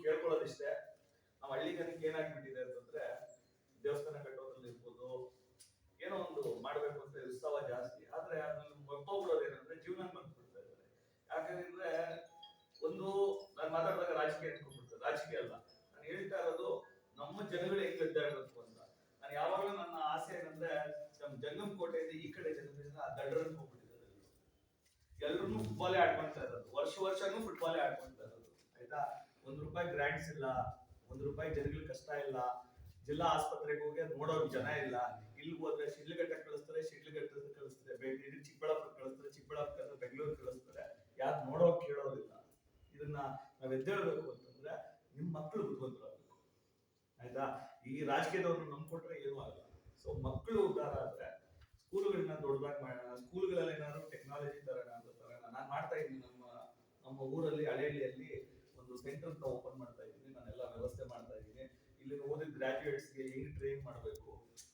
ಕೇಳ್ಕೊಳ್ಳೋದಿಷ್ಟೇ. ನಾವು ಹಳ್ಳಿ ಜನಕ್ಕೆ ಏನಾಗ್ಬಿಟ್ಟಿದೆ ಅಂತಂದ್ರೆ ದೇವಸ್ಥಾನ ಕಟ್ಟೋದ್ರಲ್ಲಿ ಇರ್ಬೋದು, ಏನೋ ಒಂದು ಮಾಡ್ಬೇಕು ಅಂತ ಉತ್ಸವ ಜಾಸ್ತಿ, ಆದ್ರೆ ಅದ್ರಲ್ಲಿ ಮರ್ತೋಗ್ಬಿಡೋದು ಏನಂದ್ರೆ ಜೀವನ ಮರ್ತ್ಬಿಡ್ತಾ ಇದ್ದಾರೆ. ಯಾಕಂದ್ರೆ ಒಂದು ನಾನು ಮಾತಾಡಿದಾಗ ರಾಜಕೀಯ ಅನ್ಕೊಂಡ್ಬಿಡ್ತಾರೆ, ರಾಜಕೀಯ ಅಲ್ಲ, ನಾನು ಹೇಳ್ತಾ ಇರೋದು ನಮ್ಮ ಜನಗಳು ಹೆಂಗ್ ಇರಬೇಕು ಅಂತ. ನಾನು ಯಾವಾಗಲೂ ನನ್ನ ಆಸೆ ಏನಂದ್ರೆ ನಮ್ಮ ಜಂಗಮ್ ಕೋಟೆಯಿಂದ ಈ ಕಡೆ ಜನರಿಂದ ದಡ್ಡರನ್ನು ಹೋಗ್ಬಿಟ್ಟಿದ್ದಾರೆ. ಎಲ್ರು ಫುಟ್ಬಾಲೇ ಆಡ್ಕೊಳ್ತಾ ಇರೋದು, ವರ್ಷನೂ ಫುಟ್ಬಾಲೇ ಆಡ್ಕೊಳ್ತಾ ಇರೋದು. ಆಯ್ತಾ, ₹1 ಗ್ರಾಂಟ್ಸ್ ಇಲ್ಲ, ₹1 ಜನಗಳಿಗೆ ಕಷ್ಟ ಇಲ್ಲ, ಜಿಲ್ಲಾ ಆಸ್ಪತ್ರೆಗೆ ಹೋಗಿ ಅದು ನೋಡೋರು ಜನ ಇಲ್ಲ. ಇಲ್ಲಿ ಹೋದ್ರೆ ಶಿಡ್ಲಘಟ್ಟ ಕಳಿಸ್ತಾರೆ, ಶಿಡ್ಲಘಟ್ಟ ಕಳಿಸ್ತಾರೆ, ಚಿಕ್ಕಬಳ್ಳಾಪುರ ಕಳಿಸ್ತಾರೆ, ಚಿಕ್ಕಬಳ್ಳಾಪುರ ಬೆಂಗಳೂರು ಕಳಿಸ್ತಾರೆ. ಯಾರು ನೋಡೋಕ್ ಕೇಳೋದಿಲ್ಲ. ಇದನ್ನ ನಾವ್ ಎದ್ದೇಳ್ಬೇಕು ಅಂತಂದ್ರೆ ನಿಮ್ ಮಕ್ಕಳು ಬುದ್ಧಿವಂತರಾಗಬೇಕು. ಆಯ್ತಾ, ಈ ರಾಜಕೀಯದವ್ರನ್ನ ನಂಬ್ಕೊಟ್ರೆ ಏನೂ ಆಗಲ್ಲ. ಸೊ ಮಕ್ಕಳು ಉದ್ಧಾರ ಆದ್ರೆ ಸ್ಕೂಲ್ಗಳನ್ನ ದೊಡ್ಡದಾಗಿ ಮಾಡೋಣ, ಸ್ಕೂಲ್ಗಳಲ್ಲಿ ಏನಾದ್ರು ಟೆಕ್ನಾಲಜಿ ತರೋಣ ಅಂತ ತರೋಣ. ನಾನು ಮಾಡ್ತಾ ಇದ್ದೀನಿ, ನಮ್ಮ ಊರಲ್ಲಿ ಹಳೆಹಳ್ಳಿಯಲ್ಲಿ ಒಂದು ಸೆಂಟರ್ ಓಪನ್ ಮಾಡ್ತಾ ಇದ್ದೀನಿ. ನಾನೆಲ್ಲ ವ್ಯವಸ್ಥೆ ಮಾಡ್ತಾ ಇದ್ದೀನಿ. ಇಲ್ಲಿ ಓದಿದ ಗ್ರಾಜುಯೇಟ್ಸ್ಗೆ ಹೆಂಗ್ ಟ್ರೈನ್ ಮಾಡಬೇಕು,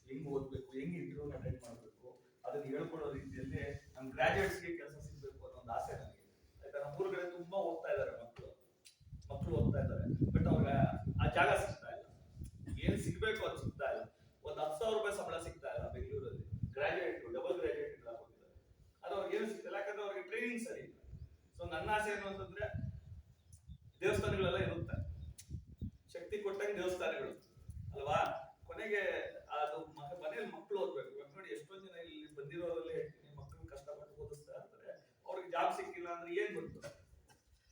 ಹೆಂಗ್ ಓದ್ಬೇಕು, ಹೆಂಗ್ ಇಂಟರ್ವ್ಯೂನ ಅಟೆಂಡ್ ಮಾಡಬೇಕು, ಅದನ್ನ ಹೇಳ್ಕೊಡೋ ರೀತಿಯಲ್ಲಿ ನಮ್ಮ ಗ್ರಾಜುಯೇಟ್ಸ್ಗೆ ಕೆಲಸ ಸಿಗ್ಬೇಕು ಅನ್ನೋ ಒಂದು ಆಸೆ ನನಗೆ. ಆಯ್ತಾ, ನಮ್ಮ ಊರುಗಳೇ ತುಂಬಾ ಓದ್ತಾ ಇದ್ದಾರೆ, ಮಕ್ಕಳು ಓದ್ತಾ ಇದ್ದಾರೆ, ಬಟ್ ಅವ್ರಿಗೆ ಆ ಜಾಗ ಸಿಗ್ತಾ ಇಲ್ಲ. ಏನ್ ಸಿಗ್ಬೇಕು ಅದು ಸಿಗ್ತಾ ಇಲ್ಲ. ಒಂದು ₹10,000 ಸಂಬಳ ಸಿಗ್ತಾ ಇಲ್ಲ ಬೆಂಗಳೂರಲ್ಲಿ. ಗ್ರಾಜುಯೇಟ್, ಡಬಲ್ ಗ್ರಾಜುಯೇಟ್ ಹೋಗಿದ್ದಾರೆ. ಅದು ಅವ್ರಿಗೆ ಏನು ಸಿಗ್ತಿಲ್ಲ, ಯಾಕಂದ್ರೆ ಅವ್ರಿಗೆ ಟ್ರೈನಿಂಗ್ ಸರಿ ಇಲ್ಲ. ಸೊ ನನ್ನ ಆಸೆ ಏನು ಅಂತಂದ್ರೆ ದೇವಸ್ಥಾನಗಳೆಲ್ಲ ಇರುತ್ತೆ, ಶಕ್ತಿ ಕೊಟ್ಟಂಗೆ ದೇವಸ್ಥಾನಗಳು ಅಲ್ವಾ. ಕೊನೆಗೆ ಅದು ಮನೇಲಿ ಮಕ್ಕಳು ಓದ್ಬೇಕು. ನೋಡಿ, ಎಷ್ಟೊಂದು ಜನ ಇಲ್ಲಿ ಬಂದಿರೋರಲ್ಲಿ ಹೇಳ್ತೀನಿ, ಮಕ್ಕಳು ಕಷ್ಟಪಟ್ಟು ಓದಿಸ್ತಾ ಇರ್ತಾರೆ, ಅವ್ರಿಗೆ ಜಾಬ್ ಸಿಕ್ಕಿಲ್ಲ ಅಂದ್ರೆ ಏನ್ ಗೊತ್ತು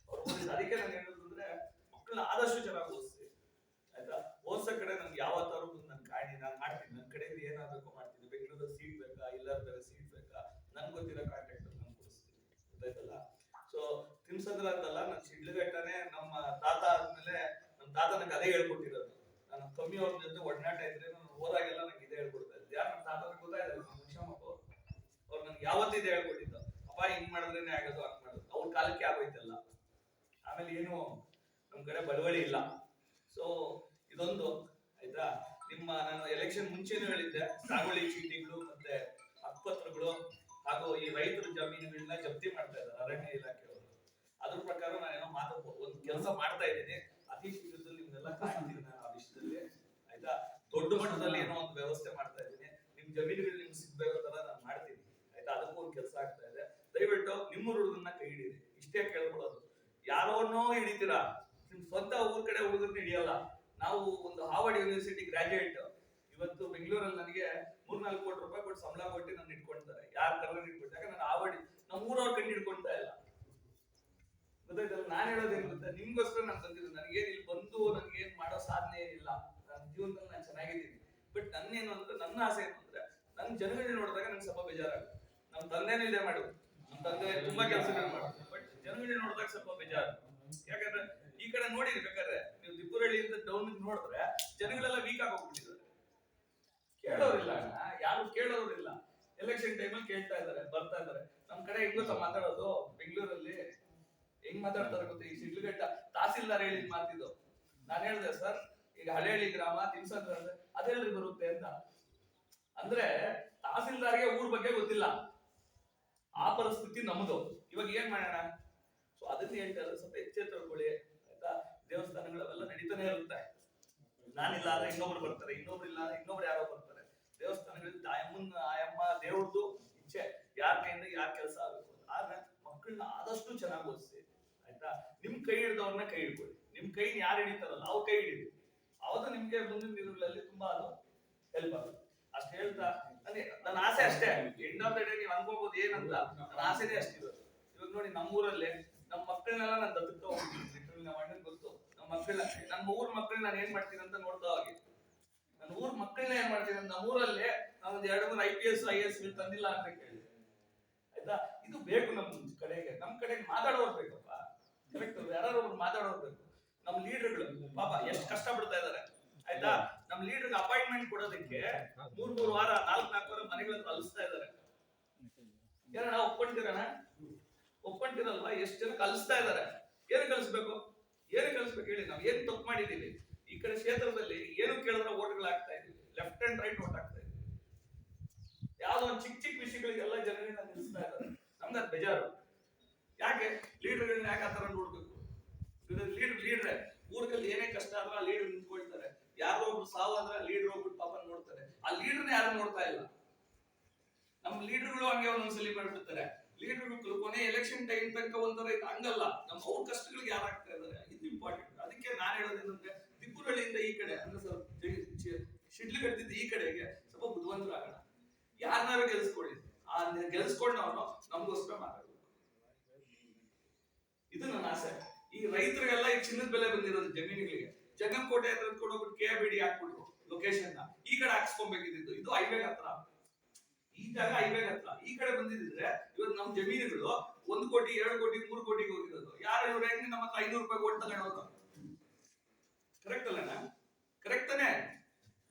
ಅವ್ರು ಓದಿದ. ಅದಕ್ಕೆ ನಾನು ಹೇಳೋದಂದ್ರೆ ಮಕ್ಕಳನ್ನ ಆದಷ್ಟು ಚೆನ್ನಾಗಿ ಓದಿಸ್ತೀವಿ. ಆಯ್ತಾ, ಓದ್ಸೋ ಕಡೆ ನನ್ಗೆ ಯಾವತ್ತಾರು ನನ್ ಕಾಣಿ, ನಾನು ಮಾಡ್ತೀನಿ, ನನ್ನ ಕಡೆಯಿಂದ ಏನಾಗಬೇಕು ಮಾಡ್ತೀನಿ. ಬೆಂಗಳೂರಲ್ಲಿ ಸೀಟ್ ಬೇಕಾ, ಇಲ್ಲ ಬೇರೆ ಸೀಟ್ ಬೇಕಾ, ನನ್ಗೆ ಗೊತ್ತಿರೋ ಕಾಂಟ್ಯಾಕ್ಟ್ ನಾನು ಕೊಡಿಸ್ತೀನಿ. ಗೊತ್ತಾಯ್ತಲ್ಲ. ಸೊ ತಿನ್ಸಂದ್ರ ಅಂತಲ್ಲ, ನನ್ ಶಿಡ್ಲಘಟ್ಟನೆ ನಮ್ಮ ತಾತ ಆದ್ಮೇಲೆ ನಮ್ಮ ತಾತ ನಂಗೆ ಅದೇ ಹೇಳ್ಕೊಟ್ಟಿರೋದು. ನಾನು ಕಮ್ಮಿ ಅವ್ರ ಜೊತೆ ಒಡನಾಟ ಇದ್ರೆ ನಾನು ಹೋದಾಗೆಲ್ಲ ನಂಗೆ ಇದೇ ಹೇಳ್ಕೊಡ್ತಾ ಇದ್ದೆ. ಯಾರು ನಮ್ಮ ತಾತ ಗೊತ್ತಾಯ್ತಲ್ಲ, ನಮ್ಮ ಹುಷಾಮಪ್ಪ ಅವ್ರು ನನ್ಗೆ ಯಾವತ್ತಿದೆ ಹೇಳ್ಕೊಟ್ಟಿದ್ದು. ಅಪ್ಪ ಹಿಂಗ್ ಮಾಡಿದ್ರೇನೆ ಆಗೋದು, ಹಂಗ್ ಮಾಡೋದು. ಅವ್ರ ಕಾಲಕ್ಕೆ ಆಗೋಯ್ತಲ್ಲ. ಆಮೇಲೆ ಏನು ನಮ್ ಕಡೆ ಬಡವಳಿ ಇಲ್ಲ. ಸೊ ಇದೊಂದು ಆಯ್ತಾ. ನಾನು ಎಲೆಕ್ಷನ್ ಮುಂಚೆನೂ ಹೇಳಿದ್ದೆ, ಸಾಗುವಳಿ ಚೀಟಿಗಳು ಮತ್ತೆ ಹಕ್ಕುಪತ್ರಗಳು ಹಾಗೂ ಈ ರೈತರ ಜಮೀನುಗಳನ್ನ ಜಪ್ತಿ ಮಾಡ್ತಾ ಇದ್ದಾರೆ ಅರಣ್ಯ ಇಲಾಖೆಯವರು. ಅದ್ರ ಪ್ರಕಾರ ನಾನೇನೋ ಒಂದು ಕೆಲಸ ಮಾಡ್ತಾ ಇದ್ದೀನಿ. ಅತಿ ಶೀಘ್ರದಲ್ಲಿ ನಿಮ್ಗೆಲ್ಲ ಕಾಣ್ತೀನಿ ನಾನು ಆ ವಿಷಯದಲ್ಲಿ. ಆಯ್ತಾ, ದೊಡ್ಡ ಮಟ್ಟದಲ್ಲಿ ಏನೋ ಒಂದು ವ್ಯವಸ್ಥೆ ಮಾಡ್ತಾ ಇದ್ದೀನಿ. ನಿಮ್ ಜಮೀನುಗಳು ನಿಮ್ಗೆ ಸಿಗ್ಬೇಕೋ ತರ ನಾನು ಮಾಡ್ತೀನಿ. ಆಯ್ತಾ, ಅದಕ್ಕೂ ಒಂದು ಕೆಲಸ ಆಗ್ತಾ ಇದೆ. ದಯವಿಟ್ಟು ನಿಮ್ಮ ಹುಡುಗರನ್ನ ಕೈ ಹಿಡೀರಿ, ಇಷ್ಟೇ ಕೇಳ್ಕೊಳ್ಳೋದು. ಯಾರೋನೋ ಹಿಡಿತೀರಾ, ನಿಮ್ ಸ್ವಂತ ಊರ್ ಕಡೆ ಹುಡುಗರನ್ನ ಹಿಡಿಯಲ್ಲ. ನಾವು ಒಂದು ಹಾರ್ವರ್ಡ್ ಯೂನಿವರ್ಸಿಟಿ ಗ್ರಾಜುಯೇಟ್, ಇವತ್ತು ಬೆಂಗಳೂರಲ್ಲಿ ನನಗೆ ₹3-4 ಕೋಟಿ ಕೊಟ್ಟು ಸಂಬಳ ಕೊಟ್ಟು ನಾನು ಇಟ್ಕೊಳ್ತಾರೆ. ಯಾರು ಕರ್ಕೊಂಡು ಇಟ್ಕೊಳ್ತಾರೆ, ಯಾಕಂದ್ರೆ ನಾನು ಹಾರ್ವರ್ಡ್ ನಮ್ಮ ಊರವ್ರ ಕಂಡು ಹಿಡ್ಕೊಳ್ತಾ ಇಲ್ಲ. ಗೊತ್ತಾಯ್ತಲ್ಲ. ನಾನು ಹೇಳೋದೇನು ಗೊತ್ತಾ, ನಿಮ್ಗೋಸ್ಕರ ನಾನು ಬಂದಿದ್ದು. ನನಗೇನು ಇಲ್ಲಿ ಬಂದು ನನ್ಗೇನ್ ಮಾಡೋ ಸಾಧನೆ ಏನಿಲ್ಲ, ನನ್ನ ಜೀವನದಲ್ಲಿ ನಾನು ಚೆನ್ನಾಗಿದ್ದೀನಿ. ಬಟ್ ನನ್ನೇನು ಅಂದ್ರೆ, ನನ್ನ ಆಸೆ ಏನು ಅಂದ್ರೆ, ನನ್ನ ಜನಗಳನ್ನ ನೋಡಿದಾಗ ನಂಗೆ ಸ್ವಲ್ಪ ಬೇಜಾರಾಗುತ್ತೆ. ನಮ್ಮ ತಂದೆನೂ ಇದೆ ಮಾಡೋದು, ನಮ್ಮ ತಂದೆ ತುಂಬಾ ಕೆಲಸಗಳು ಮಾಡೋದು, ಬಟ್ ಜನಗಳನ್ನ ನೋಡಿದಾಗ ಸ್ವಲ್ಪ ಬೇಜಾರು. ಯಾಕಂದ್ರೆ ಈ ಕಡೆ ನೋಡಿರಿ, ಬೇಕಾದ್ರೆ ನೀವು ದಿಬ್ಬುರಳ್ಳಿಯಿಂದ ಡೌನ್ ನೋಡಿದ್ರೆ ಜನಗಳೆಲ್ಲ ವೀಕ್ ಆಗಿ ಹೋಗ್ಬಿಟ್ಟಿದ್ದಾರೆ. ಕೇಳೋರಿಲ್ಲ, ಯಾರು ಕೇಳೋರಿಲ್ಲ. ಎಲೆಕ್ಷನ್ ಟೈಮಲ್ಲಿ ಕೇಳ್ತಾ ಇದಾರೆ, ಬರ್ತಾ ಇದಾರೆ. ನಮ್ ಕಡೆ ಹೆಂಗ್ ಗೊತ್ತಾ ಮಾತಾಡೋದು, ಬೆಂಗಳೂರಲ್ಲಿ ಹೆಂಗ್ ಮಾತಾಡ್ತಾರೆ ಗೊತ್ತಾ, ಈ ಶಿಡ್ಲಘಟ್ಟ ತಹಸೀಲ್ದಾರ್ ಹೇಳಿದ್ ಮಾತಿದ್ದು. ನಾನು ಹೇಳಿದೆ, ಸರ್ ಈಗ ಹಳೆಹಳ್ಳಿ ಗ್ರಾಮ ತಿನ್ಸಂದ್ರ ಅದೆಲ್ರಿ ಬರುತ್ತೆ ಅಂತ. ಅಂದ್ರೆ ತಹಸೀಲ್ದಾರ್ಗೆ ಊರ್ ಬಗ್ಗೆ ಗೊತ್ತಿಲ್ಲ. ಆ ಪರಿಸ್ಥಿತಿ ನಮ್ದು. ಇವಾಗ ಏನ್ ಮಾಡೋಣ? ಸೊ ಅದನ್ನ ಹೇಳ್ತಾ ಇದ್ದಾರೆ, ಸ್ವಲ್ಪ ಎಚ್ಚೆತ್ತುಕೊಳ್ಳಿ. ಆಯ್ತಾ, ದೇವಸ್ಥಾನಗಳೆಲ್ಲ ನಡೀತಾನೆ ಇರುತ್ತೆ. ನಾನಿಲ್ಲ ಅಂದ್ರೆ ಇನ್ನೊಬ್ರು ಬರ್ತಾರೆ, ಇನ್ನೊಬ್ರು ಇಲ್ಲ ಅಂದ್ರೆ ಇನ್ನೊಬ್ರು ಯಾರೋ ಬರ್ತಾರೆ. ದೇವಸ್ಥಾನಗಳಲ್ಲಿ ಆಯಮ್ಮ ದೇವ್ರದ್ದು ಇಚ್ಛೆ, ಯಾರ ಕೈಯಿಂದ ಯಾರ ಕೆಲಸ ಆಗಬೇಕು. ಆದ್ರೆ ಮಕ್ಕಳನ್ನ ಆದಷ್ಟು ಚೆನ್ನಾಗಿ ಓದಿಸಿ. ಆಯ್ತಾ, ನಿಮ್ ಕೈ ಹಿಡಿದವ್ರನ್ನ ಕೈ ಹಿಡ್ಕೊಳ್ಳಿ. ನಿಮ್ ಕೈ ಯಾರು ಹಿಡಿತಾರಲ್ಲ ಅವ್ರ ಕೈ ಹಿಡಿದು, ಅವತ್ತು ನಿಮ್ಗೆ ಮುಂದಿನ ದಿನಗಳಲ್ಲಿ ತುಂಬಾ ಅದು ಹೆಲ್ಪ್ ಆಗುತ್ತೆ. ಅಷ್ಟು ಹೇಳ್ತಾ ನನ್ನ ಆಸೆ ಅಷ್ಟೇ. ಎಂಡ್ ಆಫ್ ದ ಡೇ ನೀವು ಅನ್ಕೋಬಹುದು ಏನಂತ, ನನ್ನ ಆಸೆನೇ ಅಷ್ಟಿರೋದು. ಇವಾಗ ನೋಡಿ, ನಮ್ಮೂರಲ್ಲಿ ನಮ್ಮ ಮಕ್ಕಳನ್ನೆಲ್ಲ ನಾನು ದತ್ತಕ್ಕೆ ಹೋಗ್ತೀನಿ. ನಮ್ಮ ಅಣ್ಣನ್ ಗೊತ್ತು, ನಮ್ಮ ಮಕ್ಕಳನ್ನ, ನಮ್ಮ ಊರ್ ಮಕ್ಕಳನ್ನ ನಾನು ಏನ್ ಮಾಡ್ತೀನಿ ಅಂತ ನೋಡ್ತಾ ಹೋಗಿ. ನನ್ನ ಊರ್ ಮಕ್ಕಳನ್ನ ಏನ್ ಮಾಡ್ತೀನಿ ಅಂತ, ನಮ್ಮ ಊರಲ್ಲಿ ನಾವೊಂದು 2-3 IPS IAS ತಂದಿಲ್ಲ ಅಂತ ಕೇಳಿ. ಆಯ್ತಾ, ಇದು ಬೇಕು ನಮ್ ಕಡೆಗೆ. ನಮ್ ಕಡೆಗೆ ಮಾತಾಡೋರು ಬೇಕಪ್ಪ, ಕರೆಕ್ಟ್. ಯಾರು ಒಬ್ರು ಮಾತಾಡೋರು ಬೇಕು. ನಮ್ಮ ಲೀಡರ್ಗಳು ಪಾಪ ಎಷ್ಟು ಕಷ್ಟ ಪಡ್ತಾ ಇದಾರೆ. ಆಯ್ತಾ, ನಮ್ ಲೀಡರ್ಗೆ ಅಪಾಯಿಂಟ್ಮೆಂಟ್ ಕೊಡೋದಕ್ಕೆ 3-3 ವಾರ 4-4 ವಾರ ಮನೆಗಳ ಕಲಿಸ್ತಾ ಇದಾರೆ. ಏನಣ್ಣ ಒಪ್ಕೊಂತಿರಲ್ವಾ? ಎಷ್ಟು ಜನ ಕಲಿಸ್ತಾ ಇದಾರೆ. ಏನು ಕಲಿಸ್ಬೇಕು ಹೇಳಿ? ನಾವ್ ಏನ್ ತಪ್ಪು ಮಾಡಿದೀವಿ? ಈ ಕಡೆ ಕ್ಷೇತ್ರದಲ್ಲಿ ಏನು ಕೇಳಿದ್ರೆ ಓಟ್ಗಳಾಗ್ತಾ ಇದೀವಿ, ಲೆಫ್ಟ್ ಅಂಡ್ ರೈಟ್ ಓಟ್ ಆಗ್ತಾ ಇದೀವಿ. ಯಾವ್ದೋ ಒಂದು ಚಿಕ್ಕ ವಿಷಯಗಳಿಗೆಲ್ಲ ಜನಗಳನ್ನ ನಿಲ್ಲಿಸ್ತಾ ಇದ್ದಾರೆ. ನಮ್ಗೆ ಅದು ಬೇಜಾರು. ಯಾಕೆ ಲೀಡರ್ಗಳನ್ನ ಯಾಕೆ ಆತರ ನೋಡ್ಬೇಕು? ಲೀಡ್ರೆ ಊರಲ್ಲಿ ಏನೇ ಕಷ್ಟ ಆದ್ರೂ ಆ ಲೀಡರ್ ನಿಂತ್ಕೊಳ್ತಾರೆ. ಯಾರೋ ಒಬ್ರು ಸಾವಾದ್ರೆ ಲೀಡರ್ ಹೋಗ್ಬಿಟ್ಟು ಪಾಪ ನೋಡ್ತಾರೆ. ಆ ಲೀಡರ್ನ ಯಾರು ನೋಡ್ತಾ ಇಲ್ಲ. ನಮ್ಮ ಲೀಡರ್ಗಳು ಹಂಗೆ ಒಂದೊಂದ್ಸಲಿ ಮಾಡ್ಬಿಡ್ತಾರೆ. ಲೀಡರ್ಗಳು ಕೊನೆ ಎಲೆಕ್ಷನ್ ಟೈಮ್ ತನಕ ಒಂಥರ ಹಂಗಲ್ಲ, ನಮ್ಮ ಅವ್ರ ಕಷ್ಟಗಳಿಗೆ ಯಾರು ಆಗ್ತಾ ಇದಾರೆ, ಇದು ಇಂಪಾರ್ಟೆಂಟ್. ಅದಕ್ಕೆ ನಾನು ಹೇಳೋದೇನಂದ್ರೆ ದಿಬ್ಬುರಳ್ಳಿಯಿಂದ ಈ ಕಡೆ ಅಂದ್ರೆ ಸ್ವಲ್ಪ ಶಿಡ್ಲು ಕಟ್ಟಿದ್ದ ಈ ಕಡೆಗೆ ಸ್ವಲ್ಪ ಬುದ್ಧಿವಂತರಾಗೋಣ. ಯಾರನ್ನಾರು ಗೆಲ್ಸ್ಕೊಳ್ಳಿ, ಆ ಗೆಲ್ಸ್ಕೊಂಡವನು ನಮಗೋಸ್ಕರ ಮಾತಾಡ್ಬೇಕು. ಇದು ನನ್ನ ಆಸೆ. ಈ ರೈತರಿಗೆಲ್ಲ ಈ ಚಿನ್ನದ ಬೆಲೆ ಬಂದಿರೋದು ಜಮೀನುಗಳಿಗೆ. ಜಗನ್ಕೋಟೆ ಹತ್ರ ಕೊಡೋಗ್ಬಿಟ್ಟು KBD ಹಾಕ್ಬಿಟ್ರು ಲೊಕೇಶನ್ ನ. ಈ ಕಡೆ ಹಾಕ್ಸ್ಕೊಬೇಕಿದ್ದು, ಇದು ಹೈವೇ ಹತ್ರ, ಈ ಜಾಗ ಹೈವೇ ಹತ್ರ. ಈ ಕಡೆ ಬಂದಿದ್ರೆ ಇವತ್ತು ನಮ್ಮ ಜಮೀನುಗಳು 1 ಕೋಟಿ 2 ಕೋಟಿ 3 ಕೋಟಿಗೆ ಹೋಗಿರೋದು. ಯಾರು ಇವ್ರು ಹೆಂಗ್ ನಮ್ಮ ಹತ್ರ 500 ರೂಪಾಯಿ ಓಟ್ ತಗೊಂಡವ್ರು? ಕರೆಕ್ಟ್ ಅಲ್ಲಣ್ಣ? ಕರೆಕ್ಟ್ ತಾನೆ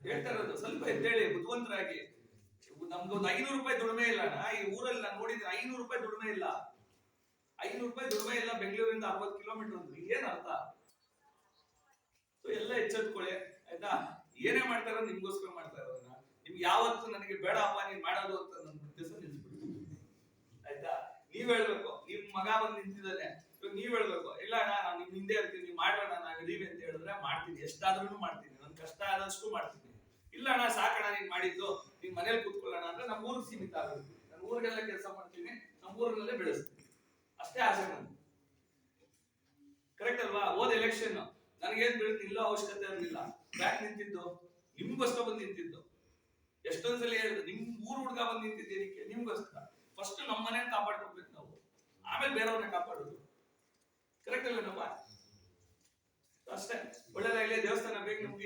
ಹೇಳ್ತಾ ಇರೋದು? ಸ್ವಲ್ಪ ಎದ್ದೇಳಿ, ಬುದ್ಧಿವಂತರಾಗಿ. ನಮ್ಗೊಂದು 500 ರೂಪಾಯಿ ದುಡಿಮೆ ಇಲ್ಲ ಅಣ್ಣ. ಈ ಊರಲ್ಲಿ ನಾನು ನೋಡಿದ್ರೆ 500 ರೂಪಾಯಿ ದುಡಿಮೆ ಇಲ್ಲ. 500 ರೂಪಾಯಿ ದುಡಿಮೆ ಇಲ್ಲ. ಬೆಂಗಳೂರಿಂದ 60 ಕಿಲೋಮೀಟರ್ ಅಂದ್ರೆ ಏನ್ ಅರ್ಥ? ಸೊ ಎಲ್ಲ ಎಚ್ಚೆತ್ಕೊಳ್ಳಿ ಆಯ್ತಾ. ಏನೇ ಮಾಡ್ತಾರೋ ನಿಮ್ಗೋಸ್ಕರ ಮಾಡ್ತಾ ಇರೋದನ್ನ. ನಿಮ್ಗೆ ಯಾವತ್ತು ನನಗೆ ಬೇಡಪ್ಪ ನೀನ್ ಮಾಡೋದು ಅಂತ ನನ್ನ ಉದ್ದೇಶ ನಿಲ್ಸ್ಬಿಡ್ತೀನಿ ಆಯ್ತಾ. ನೀವ್ ಹೇಳ್ಬೇಕು, ನಿಮ್ ಮಗ ಬಂದು ನಿಂತಿದ್ದಾನೆ, ಇವಾಗ ನೀವ್ ಹೇಳ್ಬೇಕು, ಇಲ್ಲ ಅಣ್ಣ ನಾನು ನಿಮ್ ಹಿಂದೆ ಇರ್ತೀನಿ, ನೀವು ಮಾಡೋಣ ನಾವು ಇದೀವಿ ಅಂತ ಹೇಳಿದ್ರೆ ಮಾಡ್ತೀನಿ. ಎಷ್ಟಾದ್ರೂ ಮಾಡ್ತೀನಿ, ನನ್ ಕಷ್ಟ ಆದಷ್ಟು ಮಾಡ್ತೀನಿ. ಇಲ್ಲ ಅಣ್ಣ ಸಾಕಣ ನೀನ್ ಮಾಡಿದ್ದು, ನೀನ್ ಮನೇಲಿ ಕೂತ್ಕೊಳ್ಳೋಣ ಅಂದ್ರೆ ನಮ್ಮ ಊರಿಗೆ ಸೀಮಿತ ಆಗುತ್ತೆ. ನಾನು ಊರಿಗೆಲ್ಲ ಕೆಲಸ ಮಾಡ್ತೀನಿ, ನಮ್ಮ ಊರಿನಲ್ಲೇ ಬೆಳೆಸ್ತೀನಿ. ಅಷ್ಟೇ ಆಸೆ ನನ್ಗೆ. ಕರೆಕ್ಟ್ ಅಲ್ವಾ? ಹೋದ ಎಲೆಕ್ಷನ್ ನನಗೇನ್ ಬೆಳೆದಿಲ್ಲ, ಅವಶ್ಯಕತೆ ಇರಲಿಲ್ಲ. ಬ್ಯಾಕ್ ನಿಂತಿದ್ದು ನಿಮ್ಗೋಸ್ಕರ ಬಂದು ನಿಂತಿದ್ದು. ಎಷ್ಟೊಂದ್ಸಲಿ ಹೇಳಿದ್ರು ನಿಮ್ ಊರ್ ಹುಡುಗ ಬಂದು ನಿಂತಿದ್ದೇನಕ್ಕೆ? ನಿಮ್ಗೋಸ್ಕರ. ಫಸ್ಟ್ ನಮ್ಮ ಮನೆ ಕಾಪಾಡ್ಕೊಬೇಕು ನಾವು, ಆಮೇಲೆ ಬೇರೆಯವ್ರನ್ನ ಕಾಪಾಡೋದು. ಕರೆಕ್ಟ್ ಅಲ್ಲ ನಮ್ಮ? ಅಷ್ಟೇ. ಒಳ್ಳೆದಾಗ್ಲಿ. ದೇವಸ್ಥಾನ ಬೇಗ ನಿಮ್ಗೆ